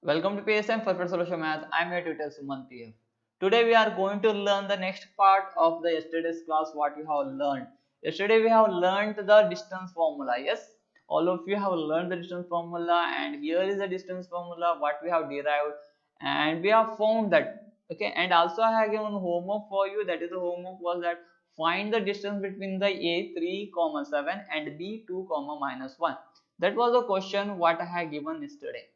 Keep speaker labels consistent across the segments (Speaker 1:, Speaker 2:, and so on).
Speaker 1: Welcome to PSM Perfect Solution Math. I'm your tutor Suman PF. Today we are going to learn the next part of the yesterday's class what we have learned. Yesterday we have learned the distance formula. Yes, all of you have learned the distance formula, and here is the distance formula what we have derived, and we have found that. Okay, and also I have given homework for you. That is the homework was that find the distance between the A 3, 7 and B 2, -1. That was the question what I have given yesterday.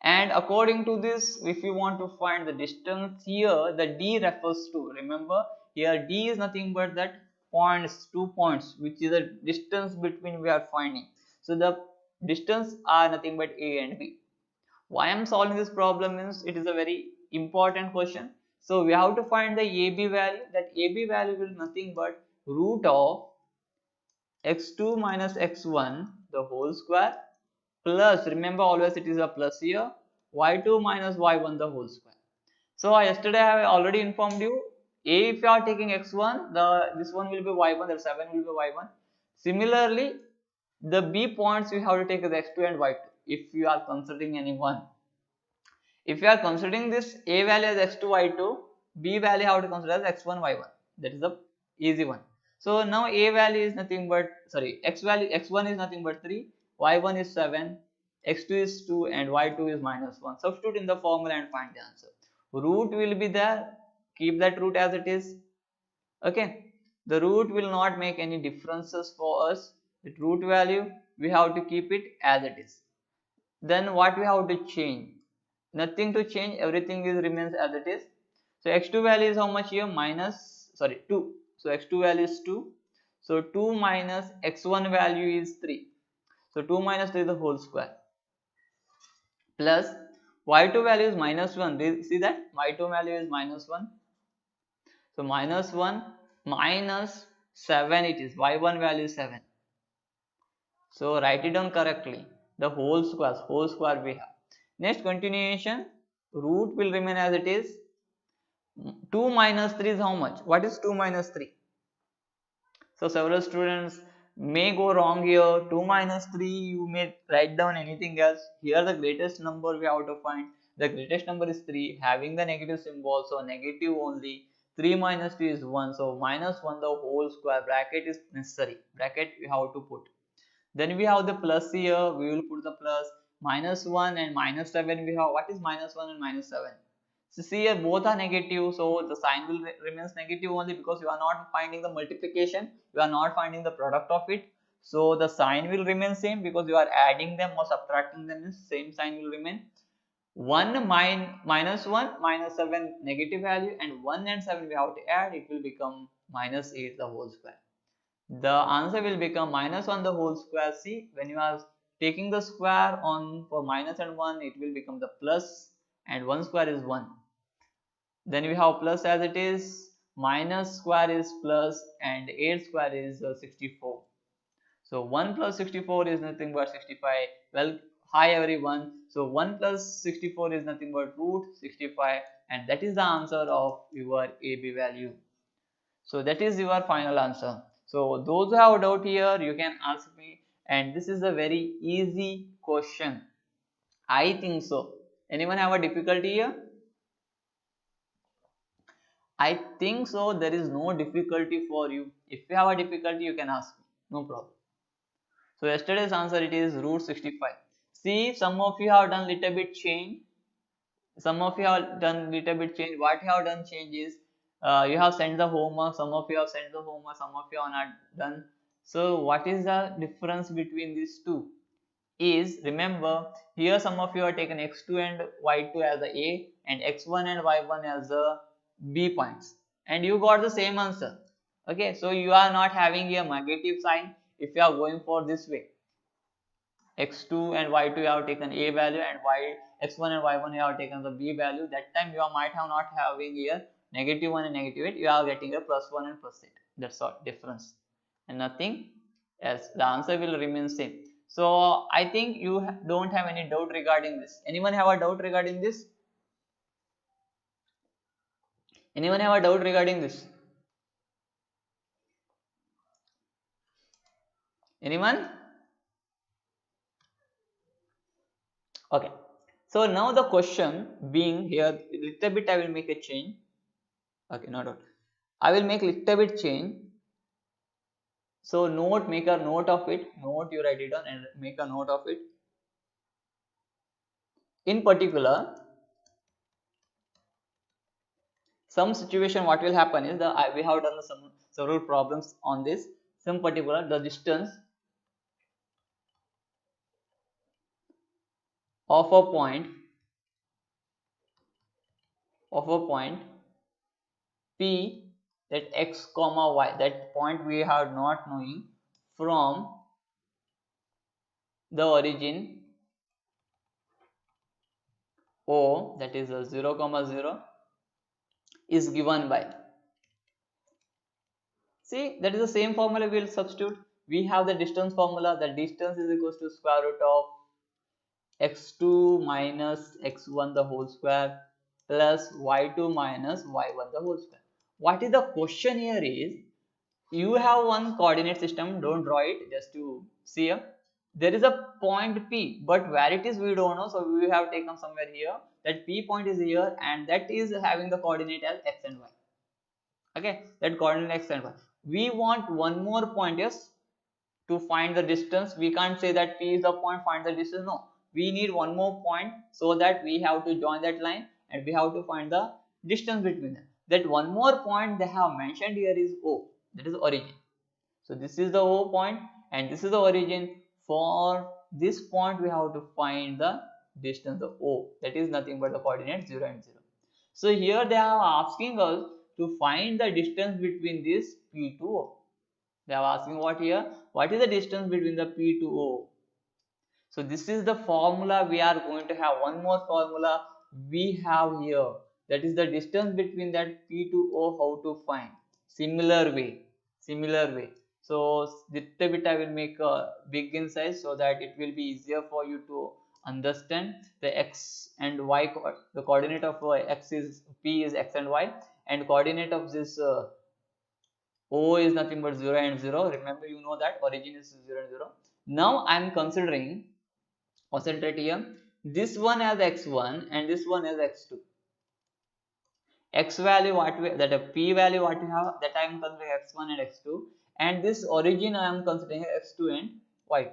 Speaker 1: And according to this, if you want to find the distance here, the d refers to, remember here d is nothing but that points, 2 points, which is the distance between we are finding. So the distance are nothing but a and b. Why I am solving this problem means it is a very important question. So we have to find the ab value. That ab value will nothing but root of x2 minus x1 the whole square plus, remember always it is a plus here, y2 minus y1 the whole square. So yesterday I have already informed you, a if you are taking x1, this one will be y1, the 7 will be y1. Similarly, the b points you have to take as x2 and y2 if you are considering any one. If you are considering this a value as x2 y2, b value how to consider as x1 y1. That is the easy one. So now a value is nothing but, sorry, x1 is nothing but 3, y1 is 7, x2 is 2 and y2 is -1. Substitute in the formula and find the answer. Root will be there, keep that root as it is. Okay, the root will not make any differences for us. The root value we have to keep it as it is. Then what we have to change? Nothing to change, everything is remains as it is. So x2 value is how much here? 2. So x2 value is 2. So 2 minus x1 value is 3. So 2 minus 3 is the whole square. Plus y2 value is -1. See that? y2 value is -1. So -1 minus 7 it is. y1 value is 7. So write it down correctly. The whole square we have. Next continuation, root will remain as it is. 2 minus 3 is how much? What is 2 minus 3? So several students may go wrong here. 2 minus 3 you may write down anything else. Here the greatest number we have to find. The greatest number is 3 having the negative symbol, so negative only. 3 minus 2 is 1, so -1 the whole square. Bracket is necessary. Bracket we have to put. Then we have the plus here, we will put the plus. -1 and -7 we have. What is -1 and -7? So see here both are negative, so the sign will remains negative only because you are not finding the multiplication, you are not finding the product of it. So the sign will remain same because you are adding them or subtracting them, is same sign will remain. 1 -1 -7 negative value, and 1 and 7 we have to add, it will become -8 the whole square. The answer will become -1 the whole square. See, when you are taking the square on for minus and 1, it will become the plus, and 1 square is 1. Then we have plus as it is, minus square is plus, and 8 square is 64. So 1 plus 64 is nothing but 65. Well, hi everyone. So 1 plus 64 is nothing but root 65, and that is the answer of your AB value. So that is your final answer. So those who have doubt here, you can ask me, and this is a very easy question. I think so. Anyone have a difficulty here? I think so. There is no difficulty for you. If you have a difficulty, you can ask me. No problem. So yesterday's answer it is root 65. See, some of you have done little bit change. Some of you have done little bit change. What you have done change is you have sent the homework. Some of you have sent the homework. Some of you are not done. So what is the difference between these two? Is, remember here some of you have taken x2 and y2 as the A and x1 and y1 as the B points, and you got the same answer. Okay, so you are not having a negative sign if you are going for this way. X2 and y2 you have taken A value, and x1 and y1 you have taken the B value. That time you might have not having here -1 and -8, you are getting a +1 and +8. That's all difference and nothing else. The answer will remain same. So I think you don't have any doubt regarding this. Anyone have a doubt regarding this? Anyone have a doubt regarding this? Anyone? Okay. So now the question being here, little bit I will make a change. Okay, not all. I will make little bit change. So make a note of it. Note, you write it down and make a note of it. In particular, some situation what will happen is we have done several problems on this. Some particular the distance of a point P, that x comma y, that point we are not knowing, from the origin O, that is 0 comma 0, is given by, see, that is the same formula we will substitute. We have the distance formula. The distance is equals to square root of x2 minus x1 the whole square plus y2 minus y1 the whole square. What is the question here is, you have one coordinate system, don't draw it, just to see here. There is a point P, but where it is we don't know, so we have taken somewhere here. That P point is here, and that is having the coordinate as x and y. Okay, that coordinate x and y. We want one more point, yes, to find the distance. We can't say that P is the point, find the distance. No, we need one more point, so that we have to join that line and we have to find the distance between them. That one more point they have mentioned here is O, that is origin. So this is the O point and this is the origin. For this point we have to find the distance of O, that is nothing but the coordinate 0 and 0. So here they are asking us to find the distance between this P to O. They are asking what here? What is the distance between the P to O? So this is the formula we are going to have. One more formula we have here. That is the distance between that P to O, how to find. Similar way. So little bit I will make a big in size so that it will be easier for you to understand. The x and y, the coordinate of x is P is x and y, and coordinate of this O is nothing but 0 and 0. Remember, you know that origin is 0 and 0. Now I am considering, concentrate here, this one as x1 and this one as x2. X value what we, that a P value what we have, that I am considering x1 and x2, and this origin I am considering x2 and y2.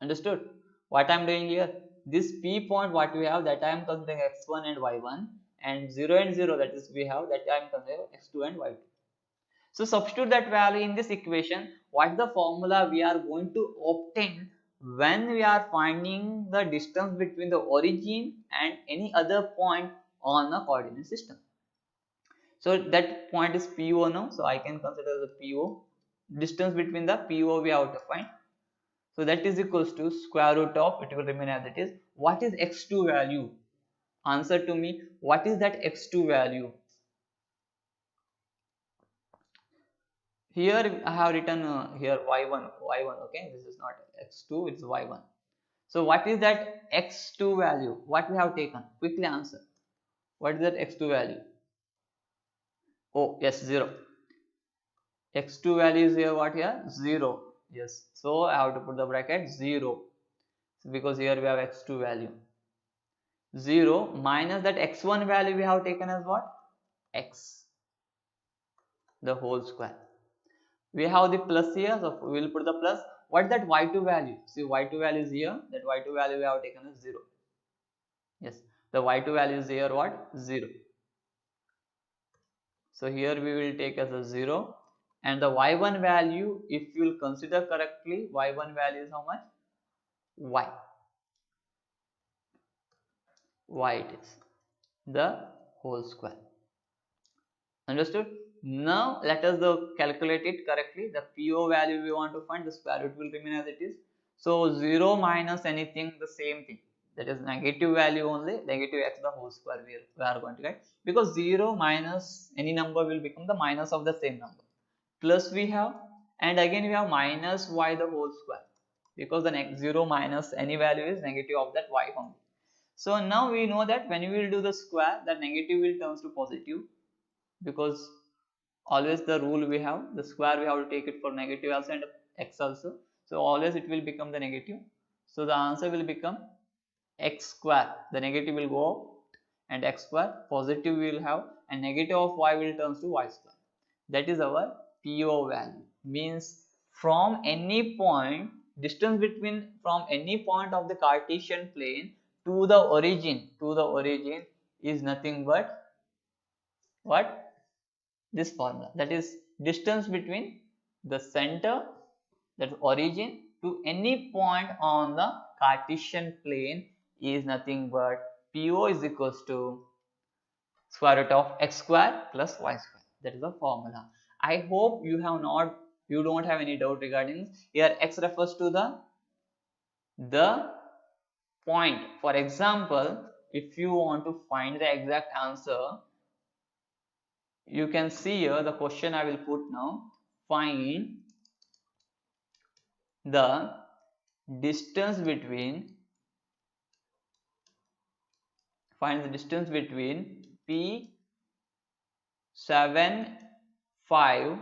Speaker 1: Understood what I am doing here? This P point what we have, that I am considering x1 and y1, and 0 and 0, that is we have, that I am considering x2 and y2. So substitute that value in this equation. What is the formula we are going to obtain when we are finding the distance between the origin and any other point on the coordinate system? So that point is PO now. So I can consider the PO. Distance between the PO we have to find. So that is equals to square root of, it will remain as it is. What is x2 value? Answer to me. What is that x2 value? Here I have written here y1, okay, this is not x2, it's y1. So what is that x2 value? What we have taken? Quickly answer. What is that x2 value? Oh yes, 0. x2 value is here, what here? 0. Yes, so I have to put the bracket 0, because here we have x2 value 0 minus that x1 value we have taken as what? X, the whole square. We have the plus here, so we will put the plus. What is that y2 value? See, y2 value is here, that y2 value we have taken as 0. Yes, the y2 value is here, what? 0. So here we will take as a 0, and the y1 value, if you will consider correctly, y1 value is how much? Y it is, the whole square. Understood? Now let us calculate it correctly. The PO value we want to find, the square root will remain as it is. So 0 minus anything, the same thing. That is negative value only, negative x the whole square we are going to get. Because 0 minus any number will become the minus of the same number. Plus we have, and again we have minus y the whole square. Because the next 0 minus any value is negative of that y only. So now we know that when we will do the square, that negative will turn to positive, because always the rule we have, the square we have to take it for negative also and x also. So always it will become the negative. So the answer will become x square, the negative will go out and x square, positive we will have, and negative of y will turn to y square. That is our PO value. Means from any point, distance between from any point of the Cartesian plane to the origin is nothing but what? This formula. That is distance between the center, that origin, to any point on the Cartesian plane is nothing but PO is equals to square root of x square plus y square. That is the formula. I hope you don't have any doubt regarding here. X refers to the point. For example, if you want to find the exact answer, you can see here the question I will put now. The distance between find the distance between P 7 5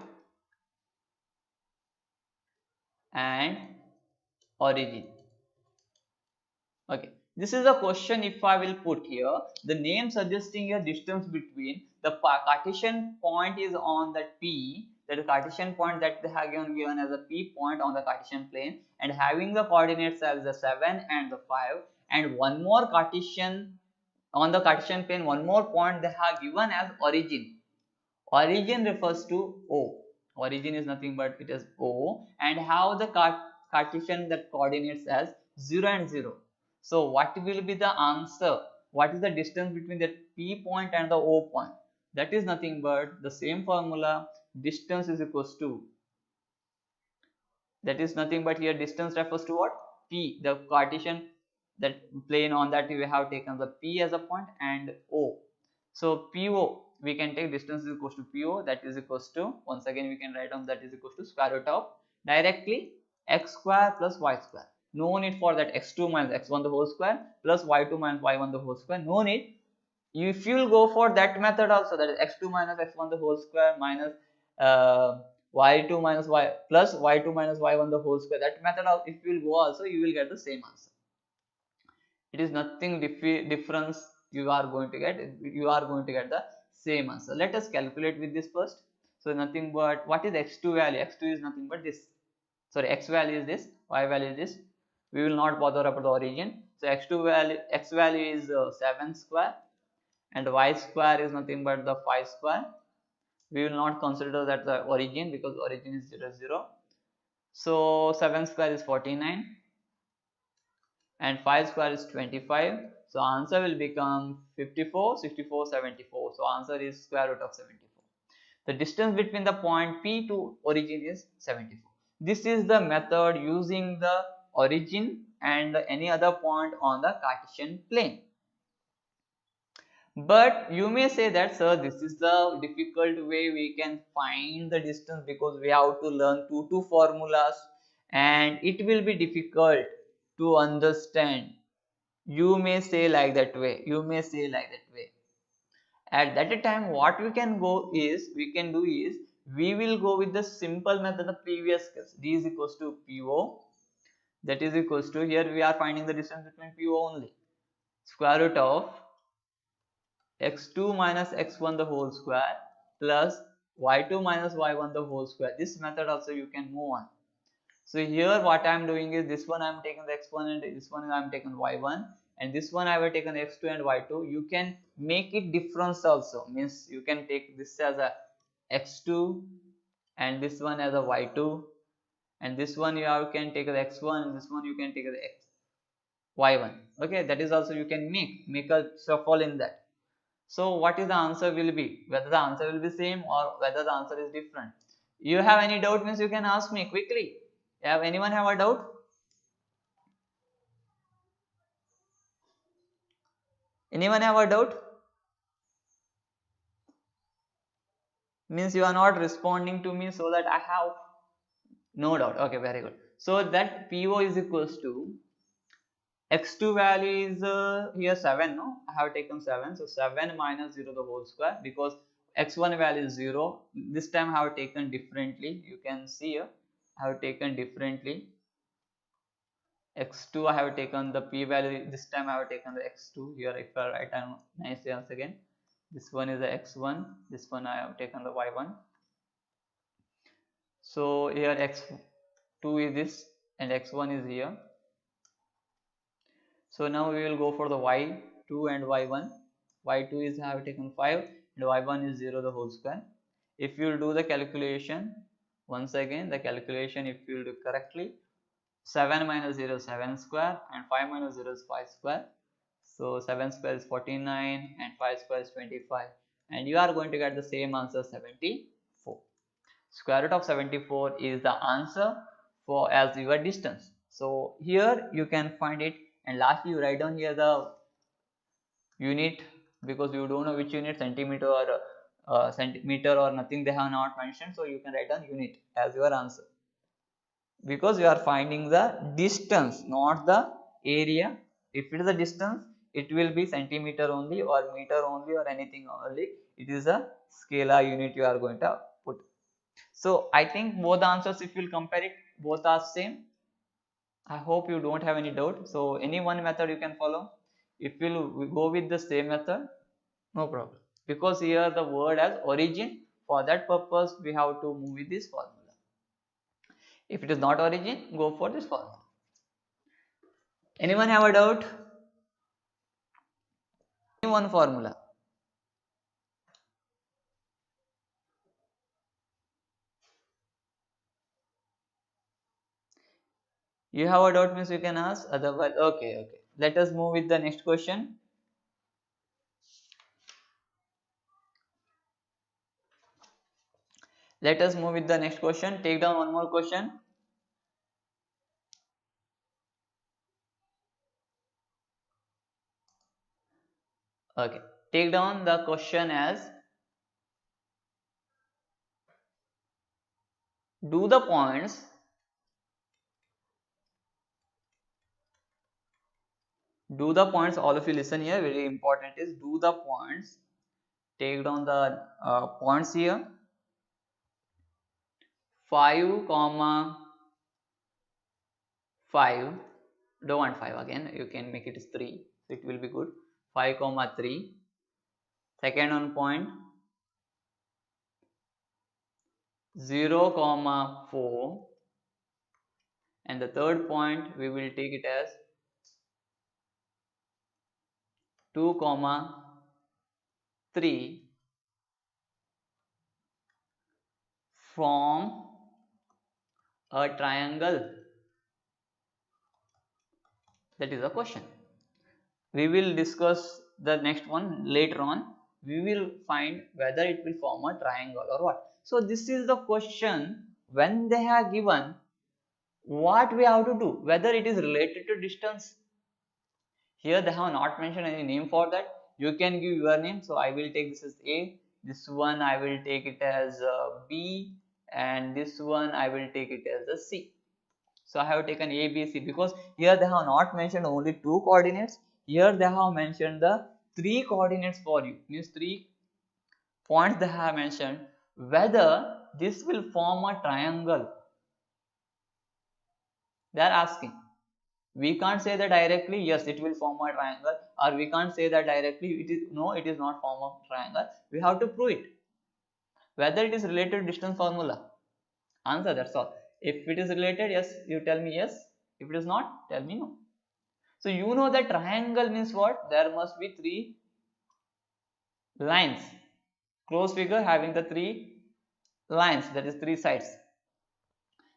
Speaker 1: and origin. Okay, this is a question if I will put here. The name suggesting a distance between the Cartesian point is on that P, that is Cartesian point that they have given as a P point on the Cartesian plane, and having the coordinates as the 7 and the 5, and one more Cartesian on the Cartesian plane, one more point they have given as origin. Origin refers to O. Origin is nothing but it is O, and how the Cartesian that coordinates as 0 and 0. So what will be the answer? What is the distance between the P point and the O point? That is nothing but the same formula. Distance is equals to, that is nothing but here distance refers to what? P, the Cartesian that plane on that we have taken the P as a point, and O. So PO, we can take distance is equals to PO, that is equals to, once again we can write down that is equals to square root of directly x square plus y square. No need for that x2 minus x1 the whole square plus y2 minus y1 the whole square. No need. If you will go for that method also, that is x2 minus x1 the whole square minus y2 minus y plus y2 minus y1 the whole square, that method if you will go also, you will get the same answer. It is nothing difference you are going to get. You are going to get the same answer. Let us calculate with this first. So nothing but, what is x2 value? X2 is nothing but this. Sorry, x value is this, y value is this. We will not bother about the origin. So x2 value, x value is 7 square, and y square is nothing but the 5 square. We will not consider that the origin because origin is 0 0. So 7 square is 49 and 5 square is 25. So answer will become 54, 64, 74. So answer is square root of 74. The distance between the point P to origin is 74. This is the method using the origin and any other point on the Cartesian plane. But you may say that, sir, this is the difficult way we can find the distance because we have to learn two formulas and it will be difficult to understand. You may say like that way. You may say like that way. At that time, what we can do is we will go with the simple method, the previous case. D is equals to PO. That is equals to, here we are finding the distance between PO only. Square root of x2 minus x1 the whole square plus y2 minus y1 the whole square. This method also you can move on. So here what I am doing is, this one I am taking the x1 and this one I am taking y1, and this one I have taken x2 and y2. You can make it difference also, means you can take this as a x2 and this one as a y2, and this one you can take as x1 and this one you can take as y1. Okay, that is also you can make a shuffle in that. So what is the answer will be, whether the answer will be same or whether the answer is different. You have any doubt, means you can ask me quickly. Have anyone have a doubt? Anyone have a doubt? Means you are not responding to me, so that I have no doubt. Okay, very good. So that PO is equals to x2 value is here 7. No, I have taken 7. So 7 minus 0 the whole square, because x1 value is 0. This time I have taken differently. You can see here I have taken differently. x2 I have taken the p value, this time I have taken the x2 here. If I write down nicely once again, this one is the x1, this one I have taken the y1. So here x2 is this and x1 is here. So now we will go for the y2 and y1. y2 is I have taken 5 and y1 is 0 the whole square. If you will do the calculation, once again the calculation, if you will do correctly, 7 minus 0 is 7 square and 5 minus 0 is 5 square. So 7 square is 49 and 5 square is 25, and you are going to get the same answer, 74. Square root of 74 is the answer for as your distance. So here you can find it, and lastly you write down here the unit, because you don't know which unit, centimeter or centimeter or nothing they have not mentioned, so you can write down unit as your answer, because you are finding the distance, not the area. If it is a distance, it will be centimeter only or meter only or anything only. It is a scalar unit you are going to put. So I think both the answers, if you will compare it, both are same. I hope you don't have any doubt. So any one method you can follow. If you will go with the same method, no problem, because here the word has origin. For that purpose we have to move with this formula. If it is not origin, go for this formula. Anyone have a doubt? Any one formula? You have a doubt means you can ask, otherwise okay. Let us move with the next question. Let us move with the next question. Take down one more question. Okay. Take down the question as, do the points all of you listen here, very important is, do the points, take down the points here, 5 comma 5, don't want 5 again, you can make it 3, so it will be good. 5 comma 3, second one point 0 comma 4, and the third point we will take it as 2 comma 3 from a triangle. That is the question. We will discuss the next one later on. We will find whether it will form a triangle or what. So this is the question. When they have given, what we have to do, whether it is related to distance. Here they have not mentioned any name for that. You can give your name. So I will take this as A, this one I will take it as B, and this one I will take it as a C. So I have taken A, B, C, because here they have not mentioned only 2 coordinates. Here they have mentioned the 3 coordinates for you, means 3 points they have mentioned. Whether this will form a triangle, they are asking. We can't say that directly, yes, it will form a triangle, or we can't say that directly, it is no, it is not form a triangle. We have to prove it. Whether it is related to distance formula, answer, that's all. If it is related, yes, you tell me yes. If it is not, tell me no. So you know that triangle means what? There must be 3 lines. Close figure having the 3 lines, that is 3 sides.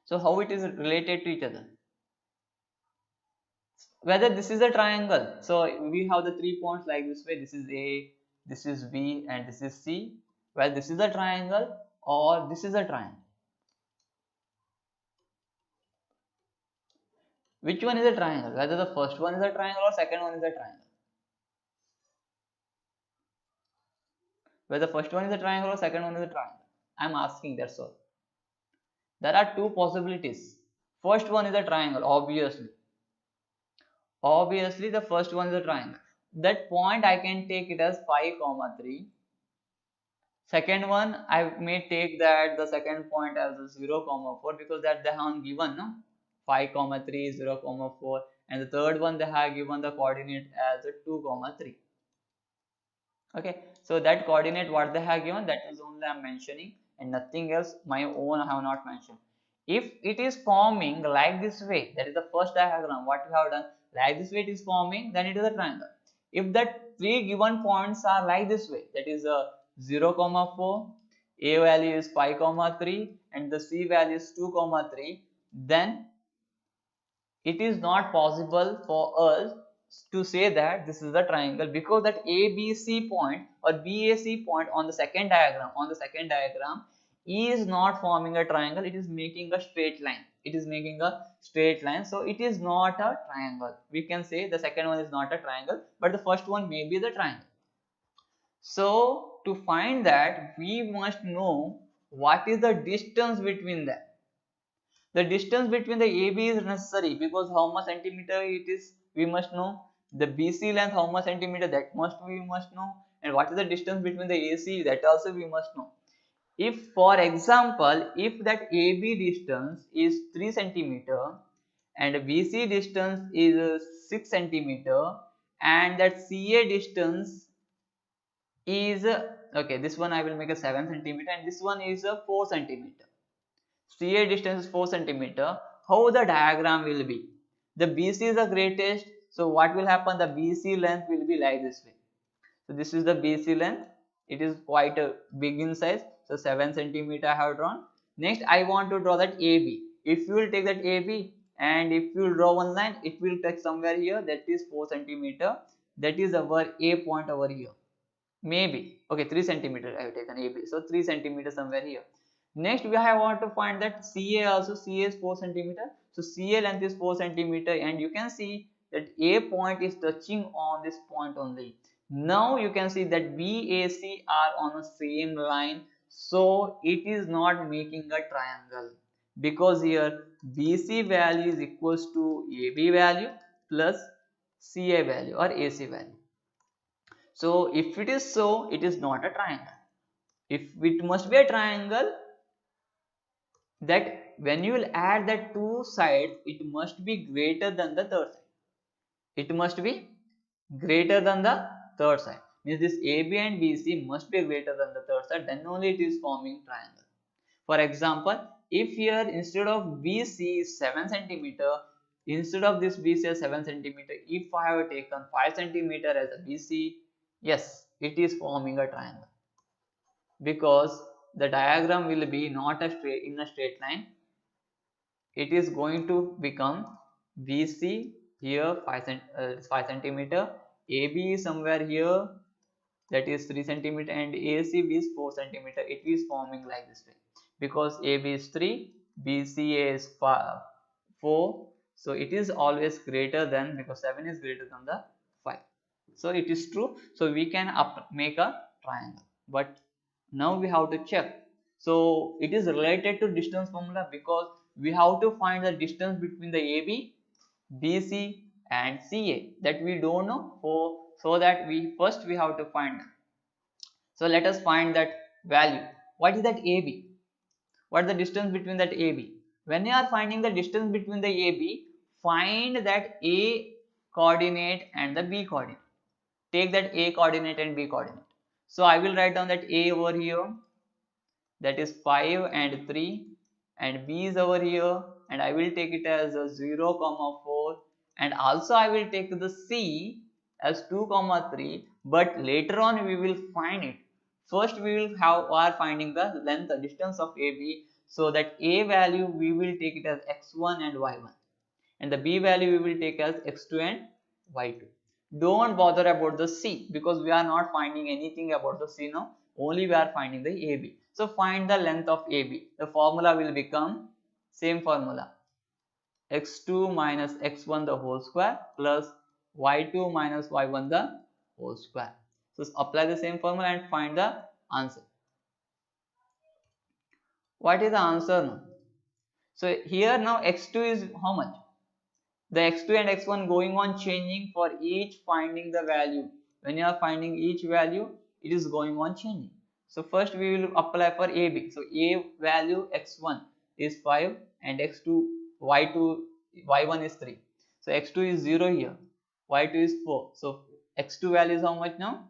Speaker 1: So how it is related to each other? Whether this is a triangle, so we have the 3 points like this way. This is A, this is B, and this is C. Well, this is a triangle or this is a triangle. Which one is a triangle? Whether the first one is a triangle or second one is a triangle. Whether the first one is a triangle or second one is a triangle. I am asking, that's all. There are 2 possibilities. First one is a triangle, obviously. Obviously, the first one is a triangle. That point I can take it as 5 comma 3. Second one, I may take that the second point as a 0 comma 4, because that they have given, no? 5 comma 3, 0 comma 4, and the third one they have given the coordinate as 2 comma 3. Okay, so that coordinate what they have given, that is only I'm mentioning, and nothing else my own I have not mentioned. If it is forming like this way, that is the first diagram what we have done, like this way it is forming, then it is a triangle. If that three given points are like this way, that is a 0 comma 4, a value is 5 comma 3, and the c value is 2 comma 3, then it is not possible for us to say that this is a triangle, because that ABC point or BAC point on the second diagram is not forming a triangle, it is making a straight line. So it is not a triangle. We can say the second one is not a triangle, but the first one may be the triangle. So to find that, we must know what is the distance between them. The distance between the AB is necessary, because how much centimeter it is we must know. The BC length how much centimeter, that we must know. And what is the distance between the AC, that also we must know. If for example, if that AB distance is 3 centimeter and BC distance is 6 centimeter and that CA distance is okay, this one I will make a 7 centimeter and this one is a 4 centimeter. CA distance is 4 centimeter. How the diagram will be? The BC is the greatest. So what will happen? The BC length will be like this way. So this is the BC length. It is quite a big in size. So 7 centimeter I have drawn. Next I want to draw that AB. If you will take that AB and if you will draw one line, it will touch somewhere here. That is 4 centimeter. That is our A point over here. Maybe. Okay, 3 centimeter I have taken AB. So 3 centimeter somewhere here. Next we have want to find that CA also. CA is 4 centimeter. So CA length is 4 centimeter and you can see that A point is touching on this point only. Now you can see that BAC are on the same line. So it is not making a triangle, because here BC value is equals to AB value plus CA value or AC value. So if it is so, it is not a triangle. If it must be a triangle, that when you will add the two sides, it must be greater than the third side. It must be greater than the third side. Means this AB and BC must be greater than the third side, then only it is forming triangle. For example, if here instead of BC is 7 centimeter, instead of this BC as 7 centimeter, if I have taken 5 centimeter as a BC, yes, it is forming a triangle, because the diagram will be not a straight line. It is going to become BC here 5 centimeter, AB is somewhere here, that is 3 centimeter, and AC is 4 centimeter. It is forming like this way, because AB is 3, BCA is 4, so it is always greater than, because 7 is greater than the 5. So it is true. So we can make a triangle, but now we have to check. So it is related to distance formula, because we have to find the distance between the AB, BC and CA, that we don't know. So that we have to find them. So let us find that value. What is that AB? What is the distance between that AB? When you are finding the distance between the AB, find that A coordinate and the B coordinate. Take that A coordinate and B coordinate. So I will write down that A over here, that is 5 and 3, and B is over here, and I will take it as a 0 comma 4, and also I will take the C as 2 comma 3, but later on we will find it. First we will are finding the length, the distance of AB, so that A value we will take it as x1 and y1, and the B value we will take as x2 and y2. Don't bother about the C, because we are not finding anything about the C now, only we are finding the AB. So find the length of AB. The formula will become same formula, x2 minus x1 the whole square plus y2 minus y1 the whole square. So apply the same formula and find the answer. What is the answer now? So here now x2 is how much? The x2 and x1 going on changing for each finding the value. When you are finding each value, it is going on changing. So first we will apply for AB. So A value x1 is 5 and x2 y2 y1 is 3. So x2 is 0 here, y2 is 4. So x2 value is how much now?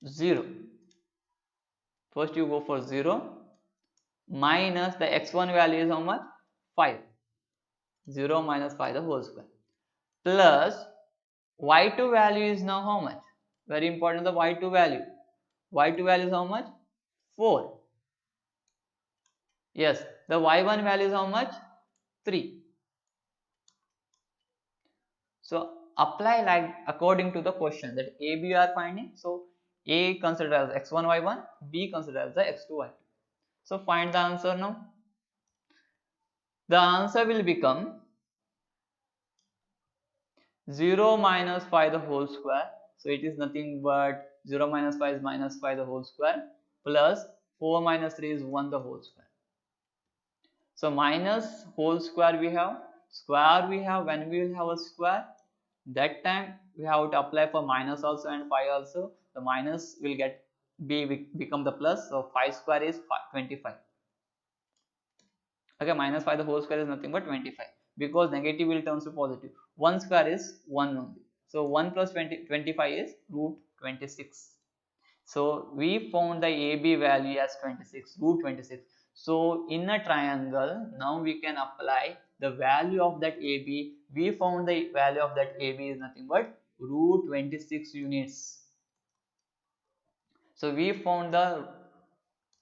Speaker 1: 0. First you go for 0 minus the x1 value is how much? 5. 0 minus 5 the whole square plus y2 value is now how much? Very important, the y2 value. Y2 value is how much? 4. Yes, the y1 value is how much? 3. So apply like according to the question that A, B are finding. So A consider as x1, y1, B consider as the x2, y2. So find the answer now. The answer will become 0 minus 5 the whole square. So it is nothing but 0 minus 5 is minus 5 the whole square plus 4 minus 3 is 1 the whole square. So minus whole square we have, square we have, when we will have a square, that time we have to apply for minus also and 5 also. The minus will get become the plus. So 5 square is 25. Okay, minus 5 the whole square is nothing but 25 because negative will turn to positive. 1 square is 1 only. So 1 plus 25 is root 26. So we found the AB value as 26, root 26. So in a triangle, now we can apply the value of that AB. We found the value of that AB is nothing but root 26 units. So we found the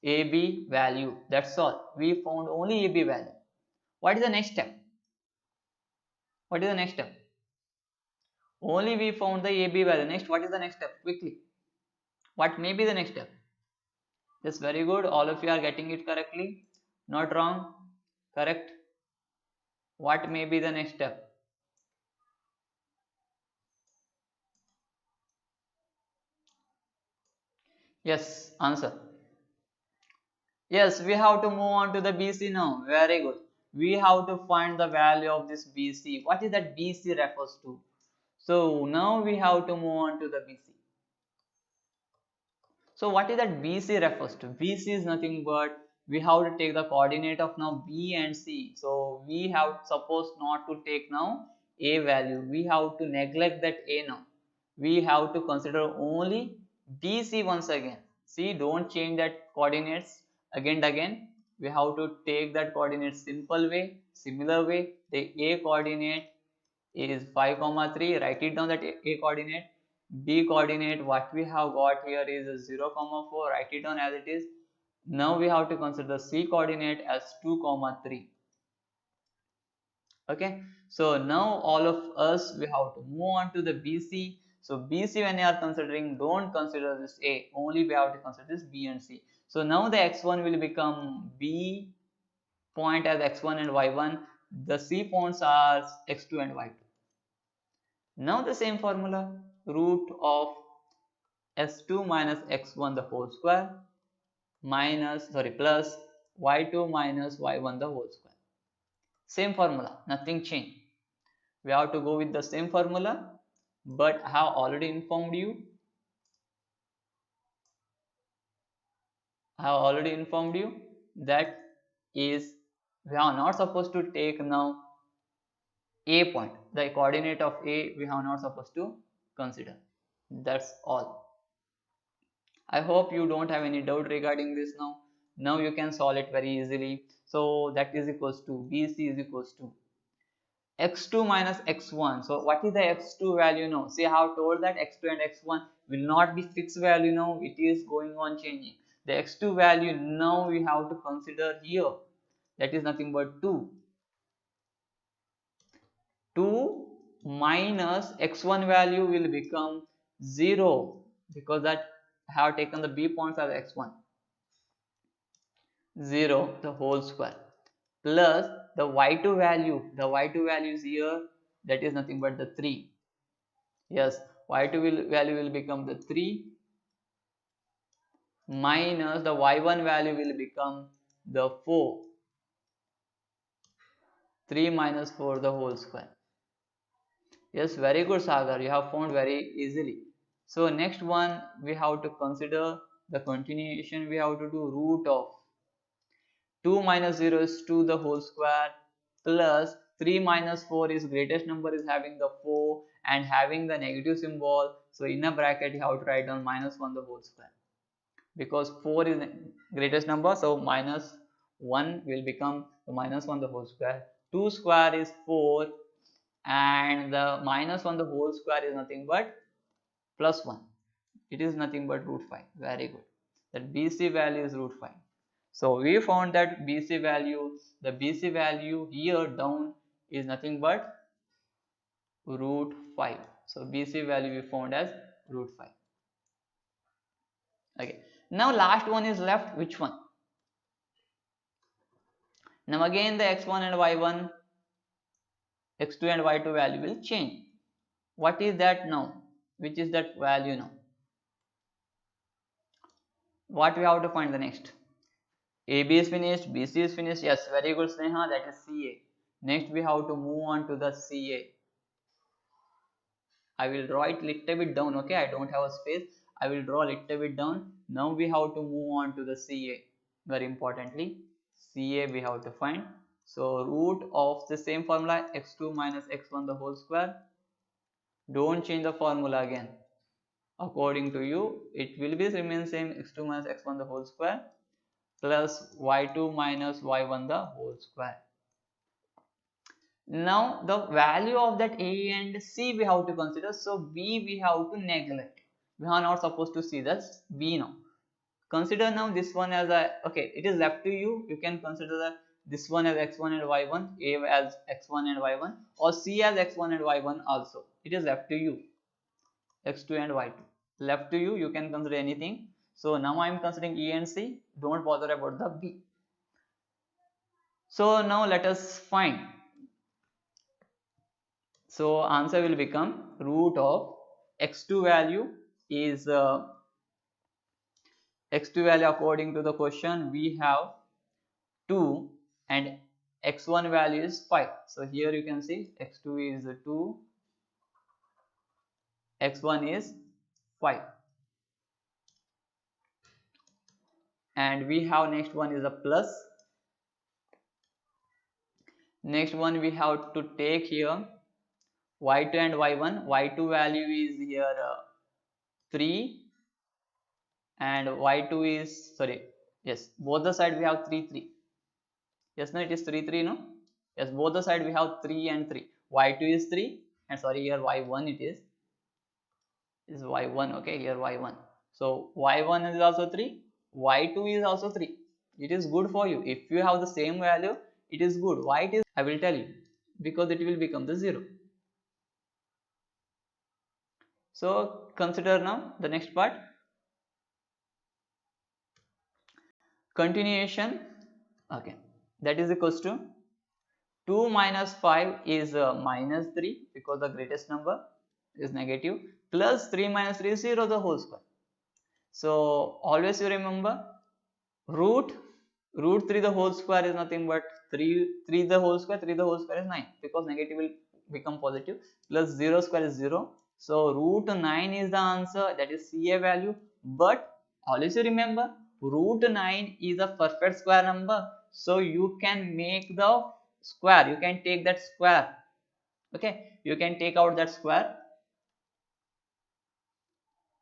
Speaker 1: AB value. That's all. We found only AB value. What is the next step? What is the next step? Only we found the AB value. Next, what is the next step? Quickly. What may be the next step? Yes, very good. All of you are getting it correctly. Not wrong. Correct. What may be the next step? Yes, answer. Yes, we have to move on to the BC now. Very good. We have to find the value of this BC. What is that BC refers to? So now we have to move on to the BC. So what is that BC refers to? BC is nothing but we have to take the coordinate of now B and C. So we have supposed not to take now A value. We have to neglect that A now. We have to consider only BC once again. See, don't change that coordinates again and again. We have to take that coordinate simple way, similar way. The A coordinate is 5 comma 3. Write it down that A coordinate. B coordinate, what we have got here is 0 comma 4. Write it down as it is. Now we have to consider the C coordinate as 2 comma 3. Okay, so now all of us we have to move on to the BC. So BC, when you are considering, don't consider this A, only we have to consider this B and C. So now the x1 will become B point as x1 and y1. The C points are x2 and y2. Now the same formula, root of s2 minus x1 the whole square minus plus y2 minus y1 the whole square. Same formula, nothing changed. We have to go with the same formula, but I have already informed you. That is, we are not supposed to take now A point. The coordinate of A we are not supposed to consider. That's all. I hope you don't have any doubt regarding this now. Now you can solve it very easily. So that is equals to BC is equals to x2 minus x1. So what is the x2 value now? See, I have told that x2 and x1 will not be fixed value now. It is going on changing. The x2 value now we have to consider here. That is nothing but 2. 2 minus x1 value will become 0 because that I have taken the B points as x1. 0 the whole square plus the y2 value. The y2 value is here, that is nothing but the 3. Yes, y2 value will become the 3 minus the y1 value will become the 4. 3 minus 4 the whole square. Yes, very good Sagar, you have found very easily. So next one we have to consider the continuation. We have to do root of 2 minus 0 is 2 the whole square plus 3 minus 4 is greatest number is having the 4 and having the negative symbol. So in a bracket you have to write down minus 1 the whole square. Because 4 is the greatest number, so minus 1 will become minus 1 the whole square. 2 square is 4 and the minus 1 the whole square is nothing but plus 1. It is nothing but root 5. Very good. That BC value is root 5. So we found that BC value, the BC value here down is nothing but root 5. So BC value we found as root 5. Okay. Now last one is left. Which one? Now again the x1 and y1, x2 and y2 value will change. What is that now? Which is that value now? What we have to find the next? AB is finished, BC is finished. Yes, very good Sneha, that is CA. Next we have to move on to the CA. I will draw it little bit down, okay? I don't have a space. I will draw little bit down. Now we have to move on to the CA. Very importantly, CA we have to find. So root of the same formula x2 minus x1 the whole square. Don't change the formula again. According to you, it will be remain same x2 minus x1 the whole square plus y2 minus y1 the whole square. Now the value of that A and C we have to consider. So B we have to neglect. We are not supposed to see that B now. Consider now this one as a, okay, it is left to you. You can consider that this one as x1 and y1, A as x1 and y1, or C as x1 and y1 also. It is left to you. X2 and y2. Left to you. You can consider anything. So now I am considering E and C. Don't bother about the B. So now let us find. So answer will become root of x2 value is x2 value according to the question we have 2 and x1 value is 5. So here you can see x2 is 2, x1 is 5. And we have next one is a plus. Next one we have to take here y2 and y1. Y2 value is here 3 and y2 is, sorry, yes, both the side we have 3 3. Yes, no, it is 3 3, no? Yes, both the side we have 3 and 3. Y2 is 3 and sorry, here y1 it is y1, okay, here y1. So y1 is also 3, y2 is also 3. It is good for you. If you have the same value, it is good. Why it is? I will tell you. Because it will become the 0. So consider now the next part. Continuation. Okay. That is equals to 2 minus 5 is minus 3 because the greatest number is negative, plus 3 minus 3 is 0 the whole square. So always you remember root 3 the whole square is nothing but 3 the whole square, 3 the whole square is 9 because negative will become positive, plus 0 square is 0. So root 9 is the answer, that is CA value. But always you remember root 9 is a perfect square number, so you can make the square, you can take that square, okay, you can take out that square.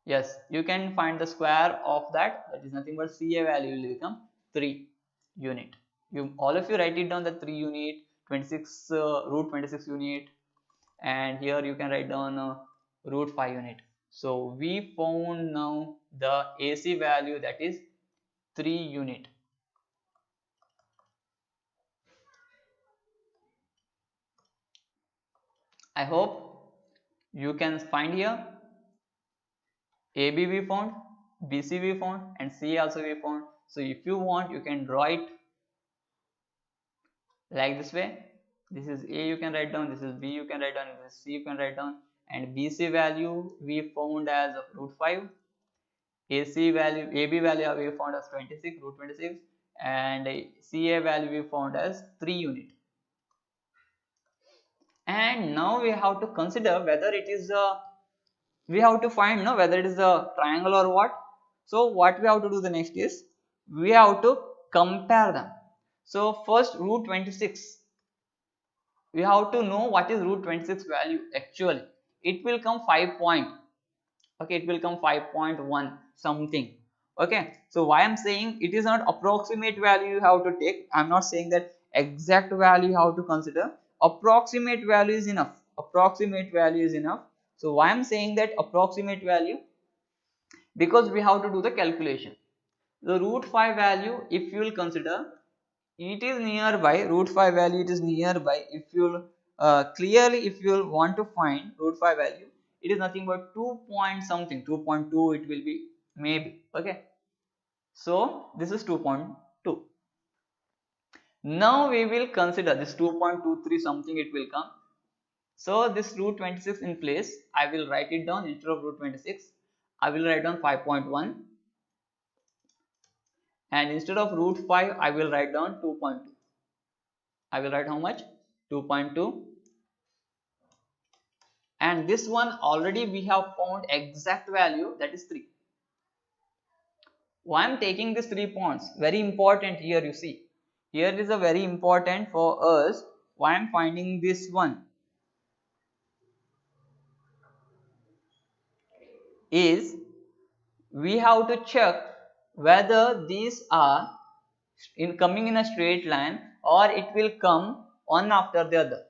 Speaker 1: Yes, you can find the square of that is nothing but CA value will become 3 unit. You all of you write it down, the 3 unit, 26 root 26 unit, and here you can write down root 5 unit. So we found now the AC value, that is 3 unit. I hope you can find here. AB we found, BC we found, and C also we found. So if you want, you can draw it like this way. This is A, you can write down, this is B, you can write down, this is C, you can write down, and BC value we found as root 5. AC value, AB value we found as 26, root 26, and CA value we found as 3 unit. And now we have to consider whether it is a, we have to find now whether it is a triangle or what. So what we have to do the next is we have to compare them. So first root 26, we have to know what is root 26 value actually. It will come 5 point. Okay, it will come 5.1 something. Okay, so why I'm saying it is not approximate value you have to take. I'm not saying that exact value you have to consider. Approximate value is enough. Approximate value is enough. So why I'm saying that approximate value, because we have to do the calculation. The root 5 value, if you will consider, it is nearby. Root 5 value, it is nearby. If you will clearly, if you will want to find root 5 value, it is nothing but 2 point something, 2.2 it will be maybe. Okay, so this is 2.2. Now we will consider this 2.23 something it will come. So this root 26 in place, I will write it down. Instead of root 26, I will write down 5.1, and instead of root 5 I will write down 2.2. I will write how much? 2.2. And this one already we have found exact value, that is 3. Why I am taking these 3 points? Very important here, you see. Here is a very important for us. Why I am finding this one is we have to check whether these are coming in a straight line or it will come one after the other.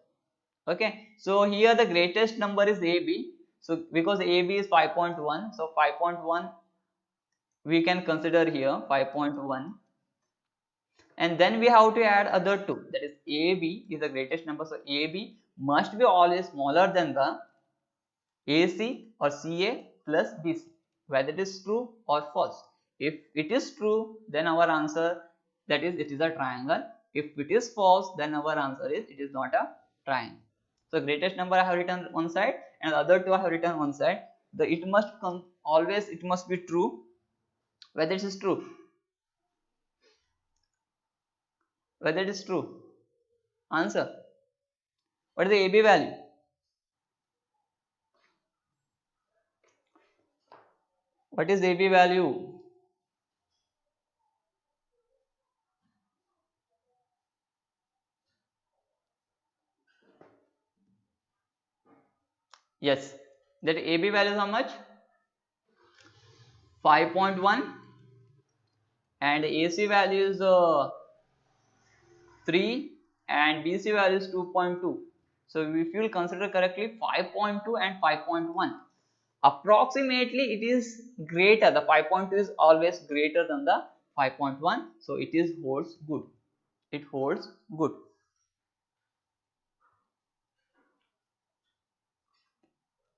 Speaker 1: Okay, so here the greatest number is AB. So because AB is 5.1, so 5.1 we can consider here 5.1, and then we have to add other two, that is AB is the greatest number. So AB must be always smaller than the AC or CA plus BC, whether it is true or false. If it is true, then our answer, that is, it is a triangle. If it is false, then our answer is it is not a triangle. So greatest number I have written one side and the other two I have written one side. It must come always, it must be true. Whether it is true, whether it is true. Answer. What is the AB value? What is AB value? Yes, that AB value is how much? 5.1, and AC value is 3 and BC value is 2.2. So if you will consider correctly, 5.2 and 5.1, approximately it is greater. The 5.2 is always greater than the 5.1, so it is holds good. It holds good.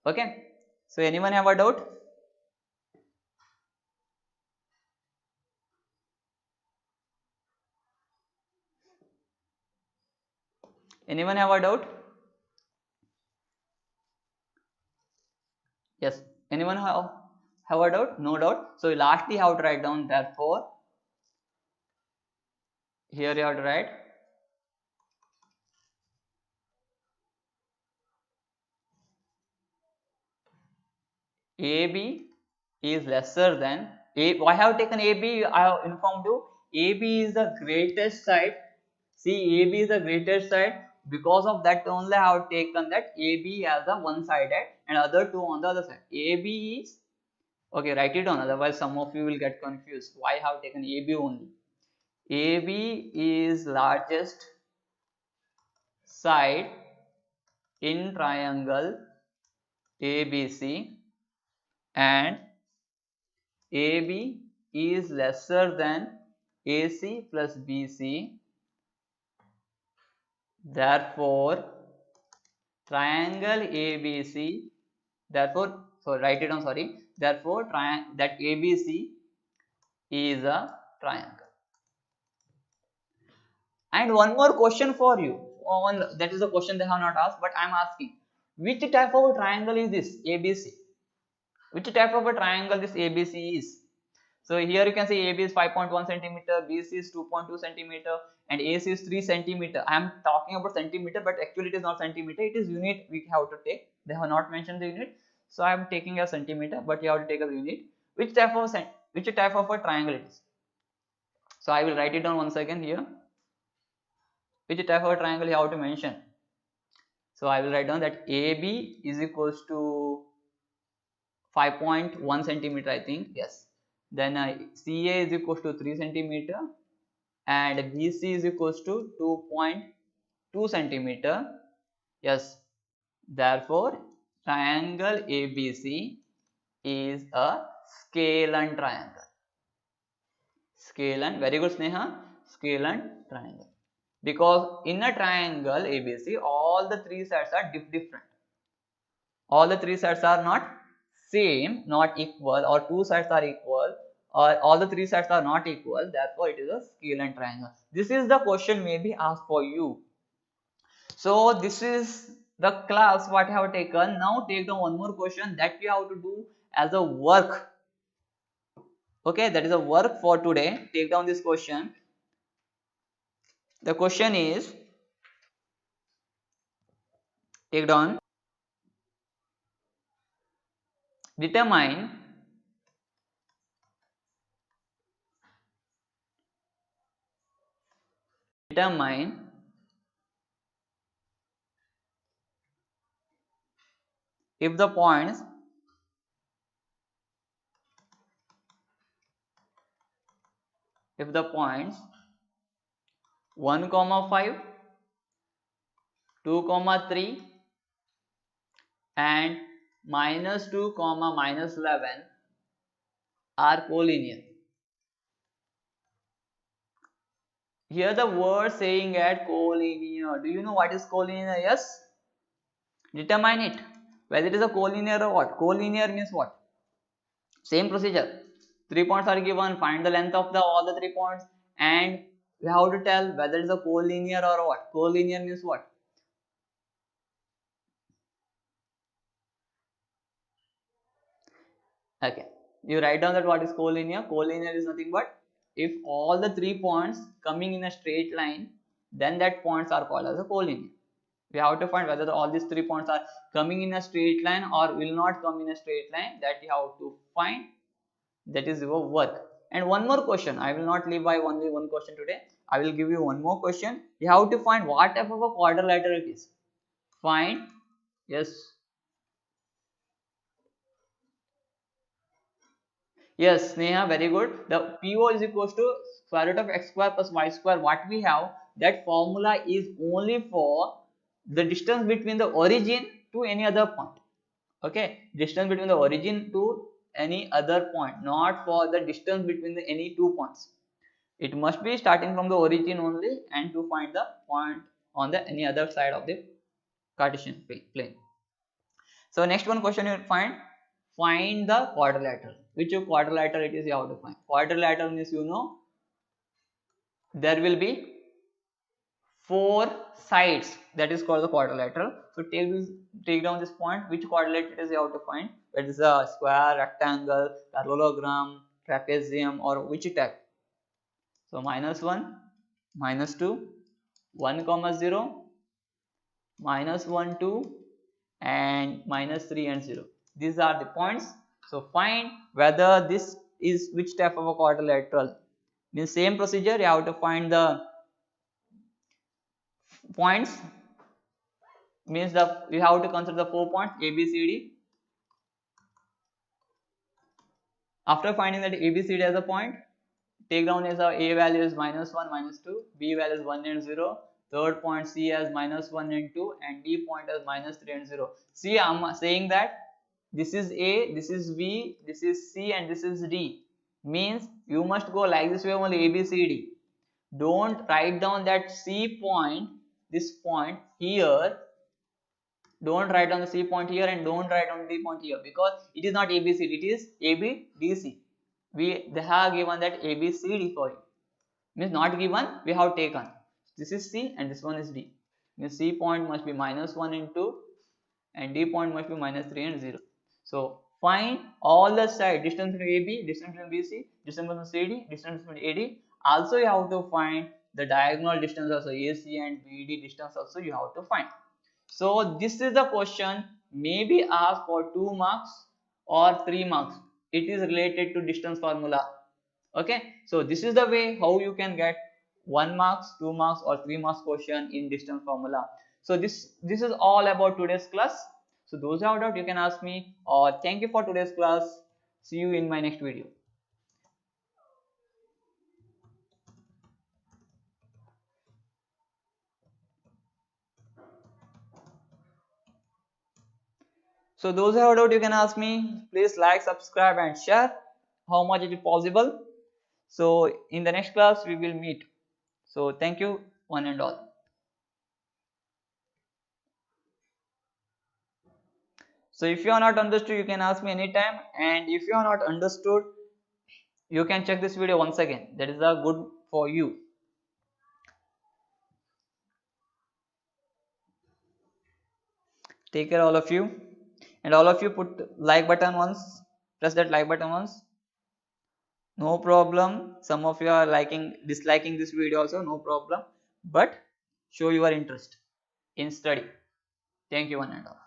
Speaker 1: Okay, so anyone have a doubt? Anyone have a doubt? Yes. Anyone have a doubt? No doubt. So lastly, how to write down, therefore, here you have to write AB is lesser than A. Why have taken AB? I have informed you. AB is the greatest side. See, AB is the greatest side. Because of that only I have taken that AB as a one sided and other two on the other side. AB is, okay, write it down, otherwise some of you will get confused. Why I have taken AB only? AB is largest side in triangle ABC, and AB is lesser than AC plus BC. Therefore, triangle ABC, therefore, so write it down, sorry. Therefore, that ABC is a triangle. And one more question for you. That is the question they have not asked, but I am asking. Which type of triangle is this ABC? Which type of a triangle this ABC is? So here you can see AB is 5.1 centimeter, BC is 2.2 centimeter, and AC is 3 centimeter. I am talking about centimeter, but actually it is not centimeter. It is unit we have to take. They have not mentioned the unit, so I am taking a centimeter, but you have to take a unit. Which type of a triangle it is? So I will write it down once again here. Which type of a triangle you have to mention? So I will write down that AB is equals to 5.1 centimeter, I think, yes. Then CA is equals to 3 centimeter and BC is equals to 2.2 centimeter. Yes, therefore triangle ABC is a scalene triangle. Scalene, very good Sneha, scalene triangle. Because in a triangle ABC, all the three sides are different. All the three sides are not same, not equal, or two sides are equal, or all the three sides are not equal. Therefore, it is a scalene triangle. This is the question may be asked for you. So this is the class what I have taken. Now take down one more question that we have to do as a work. Okay, that is a work for today. Take down this question. The question is, take down, determine if the points 1, 5, 2, 3 and -2, -11 are collinear. Here the word saying at collinear. Do you know what is collinear? Yes. Determine it. Whether it is a collinear or what. Collinear means what? Same procedure. 3 points are given. Find the length of all the 3 points, and we have to tell whether it is a collinear or what. Collinear means what? Okay. You write down that what is collinear. Collinear is nothing but if all the 3 points coming in a straight line, then that points are called as a collinear. We have to find whether all these 3 points are coming in a straight line or will not come in a straight line. That you have to find. That is your work. And one more question. I will not leave by only one question today. I will give you one more question. You have to find what type of a quadrilateral it is. Find. Yes. Yes, Sneha, very good. The PO is equals to square root of x square plus y square. What we have, that formula is only for the distance between the origin to any other point. Okay, distance between the origin to any other point, not for the distance between any two points. It must be starting from the origin only and to find the point on the any other side of the Cartesian plane. So next one question you will find the quadrilateral. Which quadrilateral it is you have to find. Quadrilateral means you know there will be 4 sides, that is called the quadrilateral. So take down this point, which quadrilateral it is you have to find. That is a square, rectangle, parallelogram, trapezium, or which type. So -1, -2, 1, 0, -1, 2 and -3 and 0. These are the points. So find whether this is which type of a quadrilateral. In the same procedure you have to find the points, means you have to consider the 4 points A, B, C, D. After finding that A, B, C, D as a point, take down as A value is -1, -2, B value is 1 and 0, third point C as -1 and 2, and D point as -3 and 0. See, I am saying that this is A, this is B, this is C, and this is D. Means you must go like this way only, A, B, C, D. Don't write down that C point, this point here. Don't write down the C point here and don't write down D point here, because it is not ABCD, it is ABDC. They have given that ABCD for you. Means not given, we have taken. This is C and this one is D. Means C point must be -1 and 2 and D point must be -3 and 0. So find all the side, distance between AB, distance between BC, distance between CD, distance between AD. Also you have to find the diagonal distance also, AC and BD distance also you have to find. So this is the question may be asked for 2 marks or 3 marks. It is related to distance formula. Okay, so this is the way how you can get 1 marks, 2 marks or 3 marks question in distance formula. So this is all about today's class. So those who have doubt, you can ask me. Or thank you for today's class. See you in my next video. So those who have doubt, you can ask me. Please like, subscribe and share how much it is possible. So in the next class we will meet. So thank you one and all. So if you are not understood, you can ask me anytime, and if you are not understood, you can check this video once again. That is a good for you. Take care all of you, and all of you put like button once. Press that like button once. No problem. Some of you are disliking this video also, no problem. But show your interest in study. Thank you one and all.